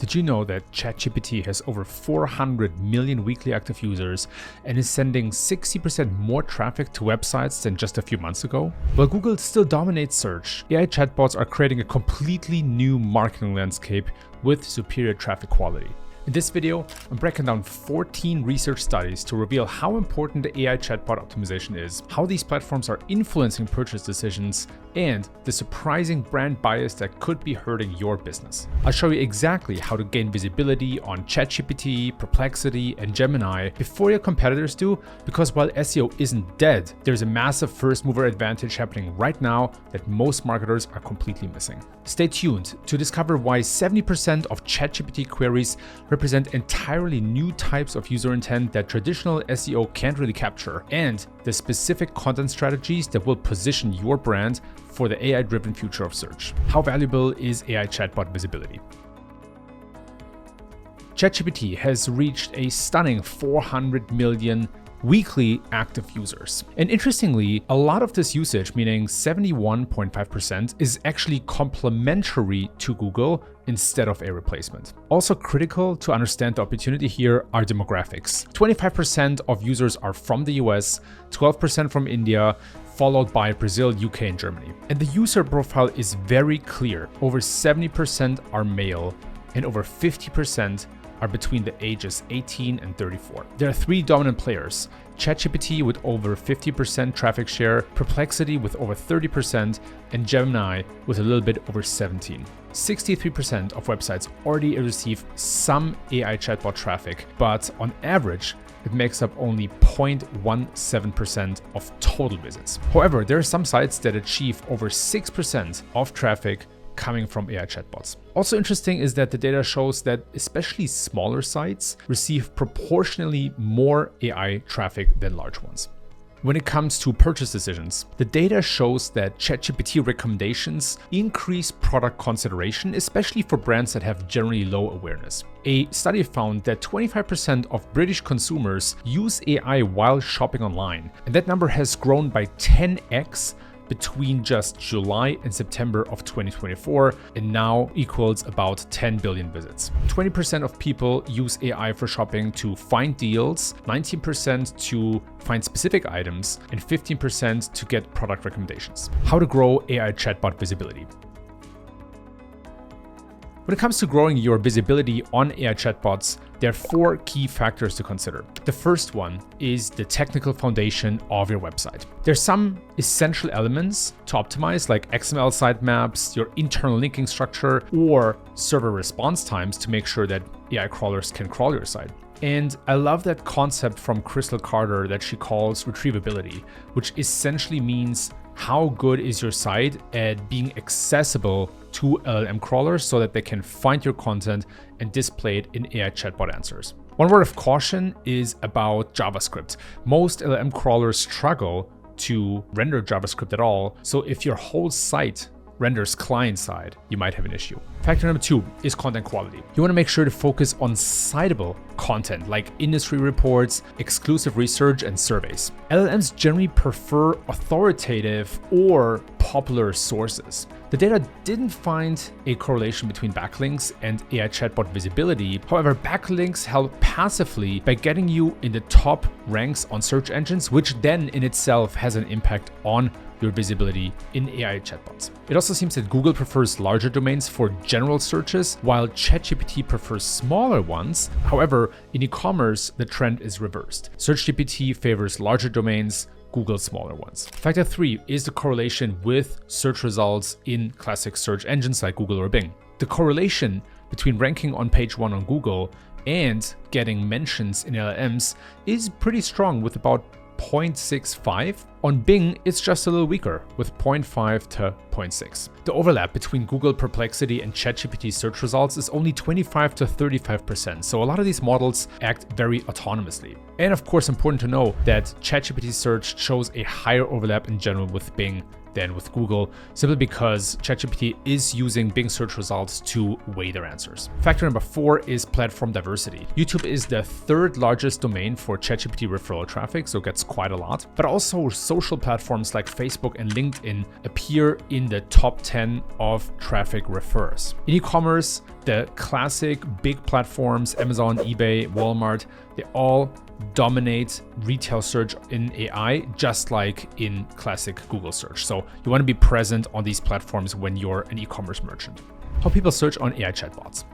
Did you know that ChatGPT has over 400 million weekly active users and is sending 60% more traffic to websites than just a few months ago? While Google still dominates search, AI chatbots are creating a completely new marketing landscape with superior traffic quality. In this video, I'm breaking down 14 research studies to reveal how important the AI chatbot optimization is, how these platforms are influencing purchase decisions, and the surprising brand bias that could be hurting your business. I'll show you exactly how to gain visibility on ChatGPT, Perplexity, and Gemini before your competitors do, because while SEO isn't dead, there's a massive first mover advantage happening right now that most marketers are completely missing. Stay tuned to discover why 70% of ChatGPT queries represent entirely new types of user intent that traditional SEO can't really capture, and the specific content strategies that will position your brand for the AI-driven future of search. How valuable is AI chatbot visibility? ChatGPT has reached a stunning 400 million weekly active users. And interestingly, a lot of this usage, meaning 71.5%, is actually complementary to Google instead of a replacement. Also critical to understand the opportunity here are demographics. 25% of users are from the US, 12% from India, followed by Brazil, UK, and Germany. And the user profile is very clear. Over 70% are male, and over 50% are between the ages 18 and 34. There are three dominant players: ChatGPT with over 50% traffic share, Perplexity with over 30%, and Gemini with a little bit over 17%. 63% of websites already receive some AI chatbot traffic, but on average, it makes up only 0.17% of total visits. However, there are some sites that achieve over 6% of traffic coming from AI chatbots. Also interesting is that the data shows that especially smaller sites receive proportionally more AI traffic than large ones. When it comes to purchase decisions, the data shows that ChatGPT recommendations increase product consideration, especially for brands that have generally low awareness. A study found that 25% of British consumers use AI while shopping online, and that number has grown by 10x between just July and September of 2024, and now equals about 10 billion visits. 20% of people use AI for shopping to find deals, 19% to find specific items, and 15% to get product recommendations. How to grow AI chatbot visibility. When it comes to growing your visibility on AI chatbots, there are four key factors to consider. The first one is the technical foundation of your website. There's some essential elements to optimize, like XML sitemaps, your internal linking structure, or server response times to make sure that AI crawlers can crawl your site. And I love that concept from Crystal Carter that she calls retrievability, which essentially means how good is your site at being accessible to LLM crawlers so that they can find your content and display it in AI chatbot answers. One word of caution is about JavaScript. Most LLM crawlers struggle to render JavaScript at all, so if your whole site renders client-side, you might have an issue. Factor number two is content quality. You want to make sure to focus on citable content like industry reports, exclusive research, and surveys. LLMs generally prefer authoritative or popular sources. The data didn't find a correlation between backlinks and AI chatbot visibility. However, backlinks help passively by getting you in the top ranks on search engines, which then in itself has an impact on your visibility in AI chatbots. It also seems that Google prefers larger domains for general searches, while ChatGPT prefers smaller ones. However, in e-commerce, the trend is reversed. SearchGPT favors larger domains, Google smaller ones. Factor three is the correlation with search results in classic search engines like Google or Bing. The correlation between ranking on page one on Google and getting mentions in LLMs is pretty strong, with about 0.65. On Bing, it's just a little weaker, with 0.5 to 0.6. The overlap between Google Perplexity and ChatGPT search results is only 25 to 35%, so a lot of these models act very autonomously. And of course, important to know that ChatGPT search shows a higher overlap in general with Bing than with Google, simply because ChatGPT is using Bing search results to weigh their answers. Factor number 4 is platform diversity. YouTube is the third largest domain for ChatGPT referral traffic, so it gets quite a lot. But also social platforms like Facebook and LinkedIn appear in the top 10 of traffic referrers. In e-commerce, the classic big platforms, Amazon, eBay, Walmart, they all dominate retail search in AI, just like in classic Google search. So you want to be present on these platforms when you're an e-commerce merchant. How people search on AI chatbots.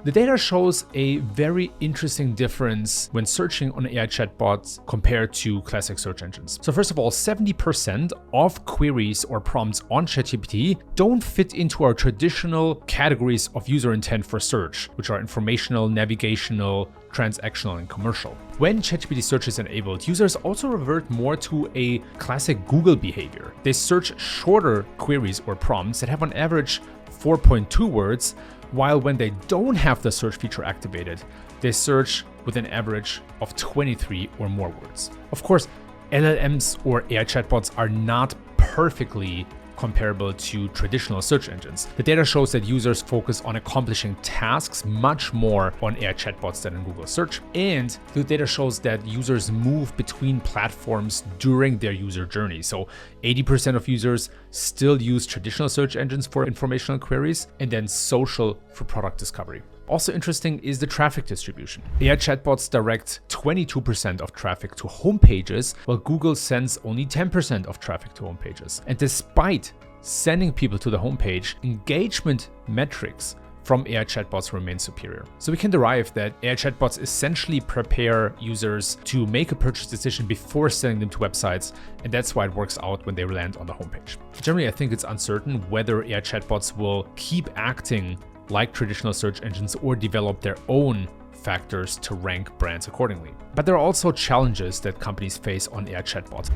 The data shows a very interesting difference when searching on AI chatbots compared to classic search engines. So first of all, 70% of queries or prompts on ChatGPT don't fit into our traditional categories of user intent for search, which are informational, navigational, transactional, and commercial. When ChatGPT search is enabled, users also revert more to a classic Google behavior. They search shorter queries or prompts that have on average 4.2 words, while when they don't have the search feature activated, they search with an average of 23 or more words. Of course, LLMs or AI chatbots are not perfectly comparable to traditional search engines. The data shows that users focus on accomplishing tasks much more on AI chatbots than in Google search. And the data shows that users move between platforms during their user journey. So 80% of users still use traditional search engines for informational queries, and then social for product discovery. Also interesting is the traffic distribution. AI chatbots direct 22% of traffic to homepages, while Google sends only 10% of traffic to homepages. And despite sending people to the homepage, engagement metrics from AI chatbots remain superior. So we can derive that AI chatbots essentially prepare users to make a purchase decision before sending them to websites, and that's why it works out when they land on the homepage. Generally, I think it's uncertain whether AI chatbots will keep acting like traditional search engines or develop their own factors to rank brands accordingly. But there are also challenges that companies face on AI chatbots.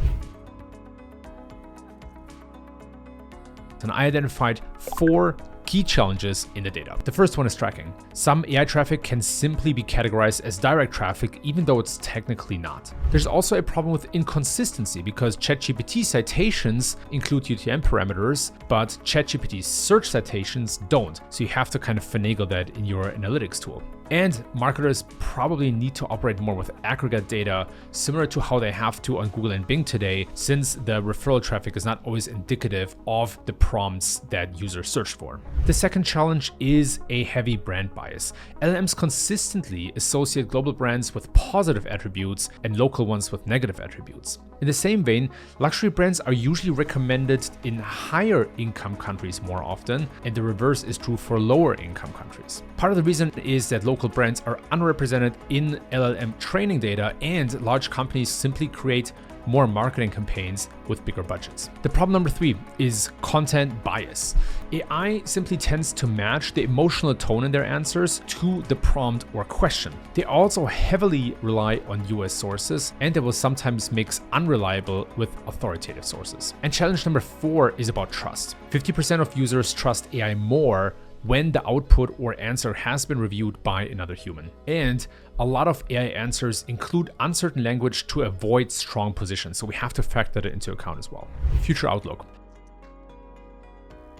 And I identified 4 key challenges in the data. The first one is tracking. Some AI traffic can simply be categorized as direct traffic, even though it's technically not. There's also a problem with inconsistency because ChatGPT citations include UTM parameters, but ChatGPT search citations don't. So you have to kind of finagle that in your analytics tool. And marketers probably need to operate more with aggregate data, similar to how they have to on Google and Bing today, since the referral traffic is not always indicative of the prompts that users search for. The second challenge is a heavy brand bias. LLMs consistently associate global brands with positive attributes and local ones with negative attributes. In the same vein, luxury brands are usually recommended in higher income countries more often, and the reverse is true for lower income countries. Part of the reason is that local brands are underrepresented in LLM training data, and large companies simply create more marketing campaigns with bigger budgets. The problem number 3 is content bias. AI simply tends to match the emotional tone in their answers to the prompt or question. They also heavily rely on US sources, and they will sometimes mix unreliable with authoritative sources. And challenge number 4 is about trust. 50% of users trust AI more when the output or answer has been reviewed by another human. And a lot of AI answers include uncertain language to avoid strong positions, so we have to factor that into account as well. Future outlook.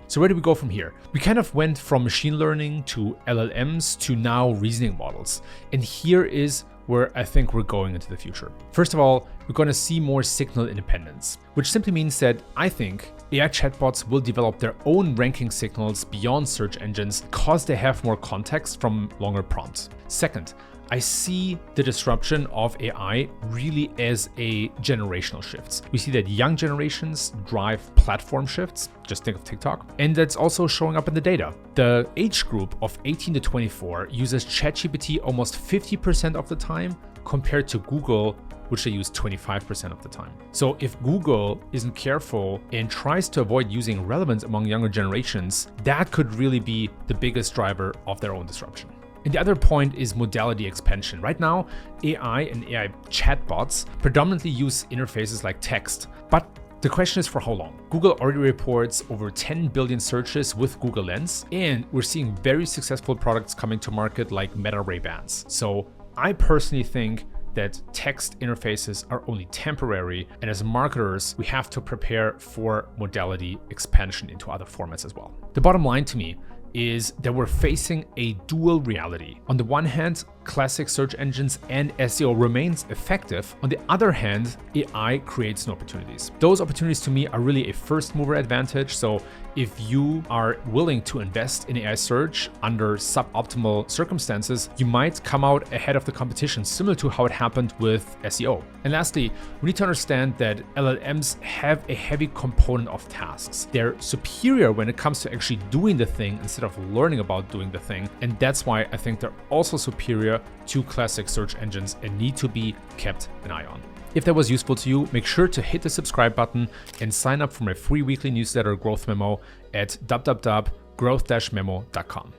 So where do we go from here? We kind of went from machine learning to LLMs to now reasoning models. And here is where I think we're going into the future. First of all, we're going to see more signal independence, which simply means that I think AI chatbots will develop their own ranking signals beyond search engines because they have more context from longer prompts. Second, I see the disruption of AI really as a generational shift. We see that young generations drive platform shifts, just think of TikTok, and that's also showing up in the data. The age group of 18 to 24 uses ChatGPT almost 50% of the time compared to Google, which they use 25% of the time. So if Google isn't careful and tries to avoid using relevance among younger generations, that could really be the biggest driver of their own disruption. And the other point is modality expansion. Right now, AI and AI chatbots predominantly use interfaces like text, but the question is for how long? Google already reports over 10 billion searches with Google Lens, and we're seeing very successful products coming to market like Meta Ray-Bans. So I personally think that text interfaces are only temporary, and as marketers, we have to prepare for modality expansion into other formats as well. The bottom line to me is that we're facing a dual reality. On the one hand, classic search engines and SEO remains effective. On the other hand, AI creates new opportunities. Those opportunities to me are really a first mover advantage. So if you are willing to invest in AI search under suboptimal circumstances, you might come out ahead of the competition, similar to how it happened with SEO. And lastly, we need to understand that LLMs have a heavy component of tasks. They're superior when it comes to actually doing the thing instead of learning about doing the thing. And that's why I think they're also superior to classic search engines and need to be kept an eye on. If that was useful to you, make sure to hit the subscribe button and sign up for my free weekly newsletter Growth Memo at www.growth-memo.com.